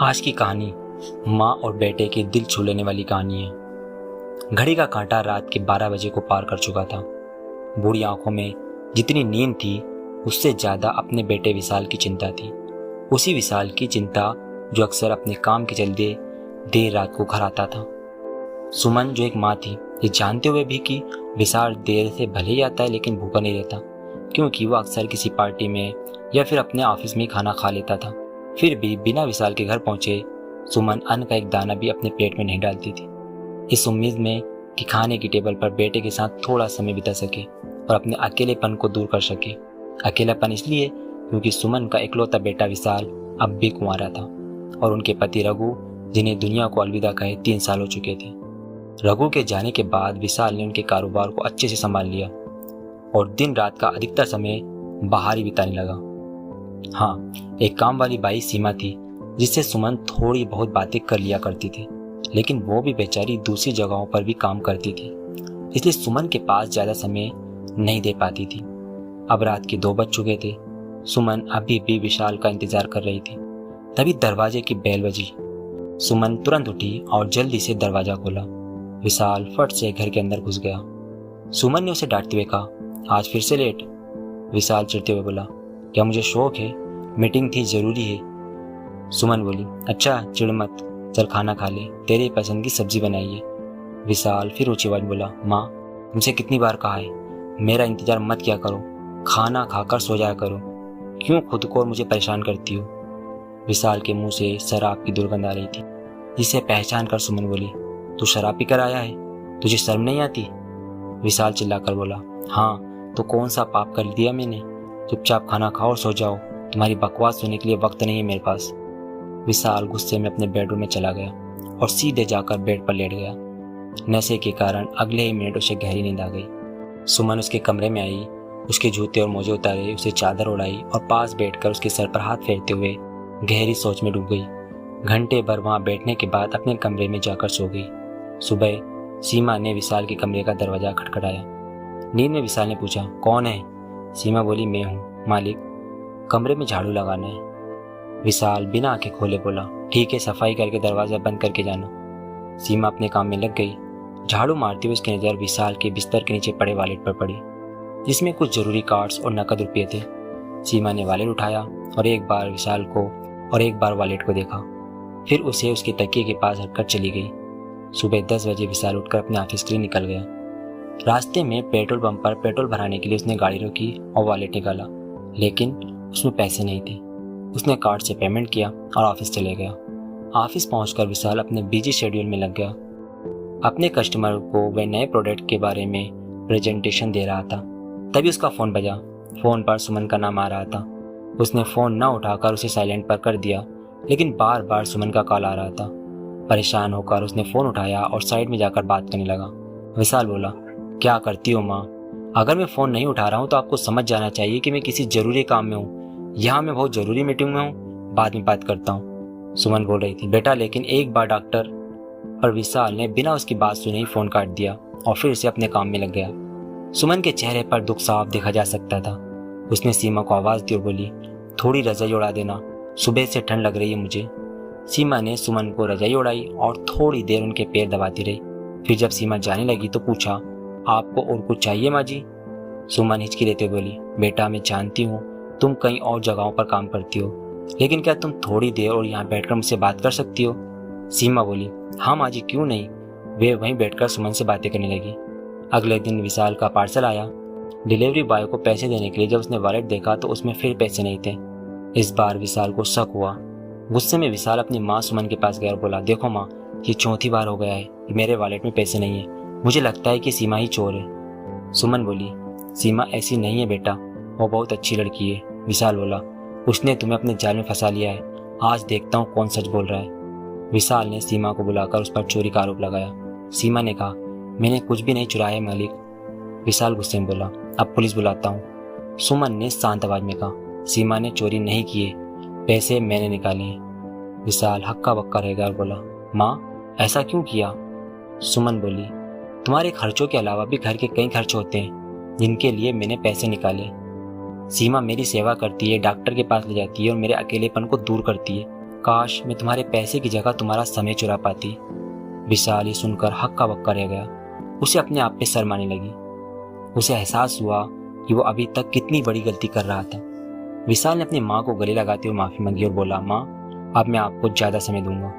आज की कहानी माँ और बेटे की दिल छू लेने वाली कहानी है। घड़ी का कांटा रात के 12 बजे को पार कर चुका था। बूढ़ी आंखों में जितनी नींद थी उससे ज़्यादा अपने बेटे विशाल की चिंता थी। उसी विशाल की चिंता जो अक्सर अपने काम के चलते देर रात को घर आता था। सुमन जो एक माँ थी, ये जानते हुए भी कि विशाल देर से भले ही आता है लेकिन भूखा नहीं रहता, क्योंकि वह अक्सर किसी पार्टी में या फिर अपने ऑफिस में ही खाना खा लेता था। फिर भी बिना विशाल के घर पहुंचे सुमन अन्न का एक दाना भी अपने पेट में नहीं डालती थी, इस उम्मीद में कि खाने की टेबल पर बेटे के साथ थोड़ा समय बिता सके और अपने अकेलेपन को दूर कर सके। अकेलापन इसलिए क्योंकि सुमन का इकलौता बेटा विशाल अब भी कुंवारा था और उनके पति रघु, जिन्हें दुनिया को अलविदा कहे 3 साल हो चुके थे। रघु के जाने के बाद विशाल ने उनके कारोबार को अच्छे से संभाल लिया और दिन रात का अधिकतर समय बाहर ही बिताने लगा। हाँ, एक काम वाली बाई सीमा थी जिससे सुमन थोड़ी बहुत बातें कर लिया करती थी, लेकिन वो भी बेचारी दूसरी जगहों पर भी काम करती थी, इसलिए सुमन के पास ज़्यादा समय नहीं दे पाती थी। अब रात के 2 बज चुके थे। सुमन अभी भी विशाल का इंतजार कर रही थी। तभी दरवाजे की बेल बजी। सुमन तुरंत उठी और जल्दी से दरवाजा खोला। विशाल फट से घर के अंदर घुस गया। सुमन ने उसे डांटते हुए कहा, आज फिर से लेट? विशाल चिढ़ते हुए बोला, क्या मुझे शौक है? मीटिंग थी, जरूरी है। सुमन बोली, अच्छा चिढ़ मत, चल खाना खा ले, तेरे पसंद की सब्जी बनाई है। विशाल फिर ऊंची आवाज बोला, माँ तुमसे कितनी बार कहा है मेरा इंतजार मत किया करो, खाना खाकर सो जाया करो, क्यों खुद को और मुझे परेशान करती हो? विशाल के मुंह से शराब की दुर्गंध आ रही थी, जिसे पहचान कर सुमन बोली, तू शराब पीकर आया है, तुझे शर्म नहीं आती? विशाल चिल्लाकर बोला, हाँ तो कौन सा पाप कर दिया मैंने? चुपचाप खाना खाओ और सो जाओ, तुम्हारी बकवास सुनने के लिए वक्त नहीं है मेरे पास। विशाल गुस्से में अपने बेडरूम में चला गया और सीधे जाकर बेड पर लेट गया। नशे के कारण अगले ही मिनट उसे गहरी नींद आ गई। सुमन उसके कमरे में आई, उसके जूते और मोजे उतारे, उसे चादर उड़ाई और पास बैठकर उसके सर पर हाथ फेरते हुए गहरी सोच में डूब गई। घंटे भर वहां बैठने के बाद अपने कमरे में जाकर सो गई। सुबह सीमा ने विशाल के कमरे का दरवाजा खटखटाया। नींद में विशाल ने पूछा, कौन है? सीमा बोली, मैं हूँ मालिक, कमरे में झाड़ू लगाना है। विशाल बिना आंखें खोले बोला, ठीक है, सफाई करके दरवाजा बंद करके जाना। सीमा अपने काम में लग गई। झाड़ू मारते हुए उसकी नजर विशाल के बिस्तर के नीचे पड़े वॉलेट पर पड़ी, जिसमें कुछ जरूरी कार्ड्स और नकद रुपये थे। सीमा ने वॉलेट उठाया और एक बार विशाल को और एक बार वॉलेट को देखा, फिर उसे उसके तकिए के पास रखकर चली गई। सुबह 10 बजे विशाल उठकर अपने ऑफिस के लिए निकल गया। रास्ते में पेट्रोल पंप पर पेट्रोल भराने के लिए उसने गाड़ी रोकी और वॉलेट निकाला, लेकिन उसमें पैसे नहीं थे। उसने कार्ड से पेमेंट किया और ऑफिस चले गया। ऑफिस पहुंचकर विशाल अपने बिजी शेड्यूल में लग गया। अपने कस्टमर को वह नए प्रोडक्ट के बारे में प्रेजेंटेशन दे रहा था। तभी उसका फ़ोन बजा। फ़ोन पर सुमन का नाम आ रहा था। उसने फ़ोन न उठाकर उसे साइलेंट पर कर दिया, लेकिन बार बार सुमन का कॉल आ रहा था। परेशान होकर उसने फ़ोन उठाया और साइड में जाकर बात करने लगा। विशाल बोला, क्या करती हो माँ? अगर मैं फ़ोन नहीं उठा रहा हूँ तो आपको समझ जाना चाहिए कि मैं किसी ज़रूरी काम में हूँ। यहाँ मैं बहुत ज़रूरी मीटिंग में हूँ, बाद में बात करता हूँ। सुमन बोल रही थी, बेटा लेकिन एक बार डॉक्टर। पर विशाल ने बिना उसकी बात सुने ही फ़ोन काट दिया और फिर से अपने काम में लग गया। सुमन के चेहरे पर दुख साफ देखा जा सकता था। उसने सीमा को आवाज़ दी और बोली, थोड़ी रजाई उड़ा देना, सुबह से ठंड लग रही है मुझे। सीमा ने सुमन को रजाई उड़ाई और थोड़ी देर उनके पैर दबाती रही। फिर जब सीमा जाने लगी तो पूछा, आपको और कुछ चाहिए माँ जी? सुमन हिचकी लेते बोली, बेटा मैं जानती हूँ तुम कई और जगहों पर काम करती हो, लेकिन क्या तुम थोड़ी देर और यहाँ बैठकर मुझसे बात कर सकती हो? सीमा बोली, हाँ माँ जी, क्यों नहीं। वे वहीं बैठकर सुमन से बातें करने लगी। अगले दिन विशाल का पार्सल आया। डिलीवरी बॉय को पैसे देने के लिए जब उसने वॉलेट देखा तो उसमें फिर पैसे नहीं थे। इस बार विशाल को शक हुआ। गुस्से में विशाल अपनी माँ सुमन के पास गया और बोला, देखो माँ, ये 4थी बार हो गया है कि मेरे वॉलेट में पैसे नहीं है, मुझे लगता है कि सीमा ही चोर है। सुमन बोली, सीमा ऐसी नहीं है बेटा, वो बहुत अच्छी लड़की है। विशाल बोला, उसने तुम्हें अपने जाल में फंसा लिया है, आज देखता हूँ कौन सच बोल रहा है। विशाल ने सीमा को बुलाकर उस पर चोरी का आरोप लगाया। सीमा ने कहा, मैंने कुछ भी नहीं चुराया मालिक। विशाल गुस्से में बोला, अब पुलिस बुलाता हूँ। सुमन ने शांत आवाज में कहा, सीमा ने चोरी नहीं किए, पैसे मैंने निकाले हैं। विशाल हक्का बक्का रह गया और बोला, माँ ऐसा क्यों किया? सुमन बोली, तुम्हारे खर्चों के अलावा भी घर के कई खर्च होते हैं जिनके लिए मैंने पैसे निकाले। सीमा मेरी सेवा करती है, डॉक्टर के पास ले जाती है और मेरे अकेलेपन को दूर करती है। काश मैं तुम्हारे पैसे की जगह तुम्हारा समय चुरा पाती। विशाल ये सुनकर हक्का बक्का रह गया। उसे अपने आप पे शर्म आने लगी। उसे एहसास हुआ कि वो अभी तक कितनी बड़ी गलती कर रहा था। विशाल ने अपनी माँ को गले लगाते हुए माफ़ी मांगी और बोला, माँ अब मैं आपको ज़्यादा समय दूंगा।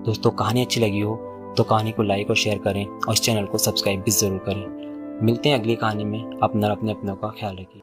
दोस्तों, कहानी अच्छी लगी हो तो कहानी को लाइक और शेयर करें और इस चैनल को सब्सक्राइब भी ज़रूर करें। मिलते हैं अगली कहानी में। अपना अपने अपनों का ख्याल रखिए।